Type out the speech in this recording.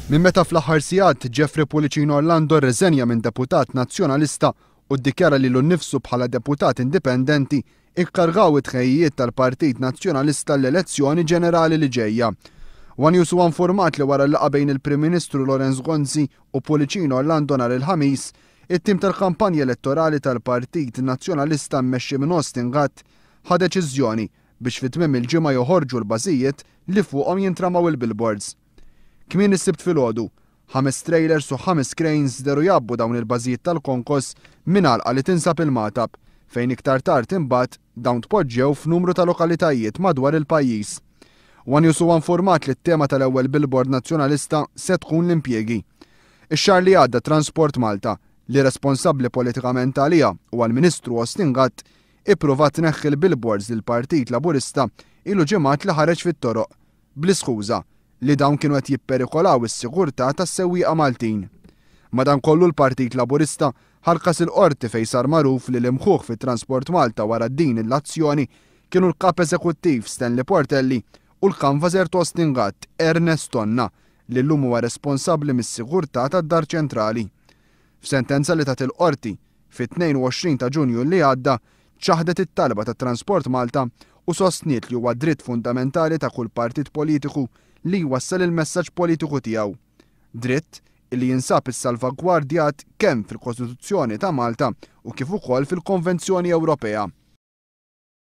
Min meta fl-aħħar sigħat Jeffrey Pulicino Orlando rreżenja minn deputat nazzjonalista u ddikjara lilu nnifsu bħala deputat indipendenti ikkargaw it-tħejjiet tal-Partit Nazzjonalista l-elezzjoni ġenerali li ġejja. One News informat li wara l-laqgħa bejn il-Prim Ministru Lorenz Gonzi u Pulicino Orlando nhar il-ħamis, it-tim tal-kampanja elettorali tal-Partit Nazzjonalista mmexxi minn Austin Gatt ħa deċiżjoni biex fit-tmiem il-ġimgħa joħorġu l-bażijiet li fuqhom jintramaw il-billboards. Kmien is-sibt filgħodu, 5 trailers u 5 cranes deru jabbu dawn il-bażijiet tal-konkos minn għalqa li tinsab il-Matab, fejn iktar tard imbagħad dawn tpoġġew f'numru ta' lokalitajiet madwar il-pajjiż. One News huwa informat li t-tema tal-ewwel billboard nazzjonalista se tkun l-impjiegi. Ix-xahar li għadda Transport Malta, li responsabbli politikament għaliha u għall-Ministru Austin Gatt, ippruvat tneħħi l-billboards lill Partit Laburista ilu ġimgħat li ħareġ fit-toroq bl-iskuża li dawn kienu qed jipperikolaw is-sigurtà tas-sewwieqa Maltin. Madankollu l-Partit Laburista ħarkas il-qorti fejn sar magħruf li l-imħuħ fit-Transport Malta wara din l-azzjoni kienu l-kap eżekuttiv Stanley Portelli u l-kanvażer Austin Gatt Ernest Tonna li llum huwa responsabbli mis-sigurtà tad-Dar Ċentrali. F'sentenza li tat il-qorti fit-22 ta' Ġunju li għadda ċaħdet it-talba tat-Transport Malta u sostniet li huwa dritt fundamentali ta' kull partit politiku li jwassal il-messaġġ politiku tiegħu. Dritt li jinsab is-salvagwardjat kemm fil-Kostituzzjoni ta' Malta u kif ukoll fil-Konvenzjoni Ewropea.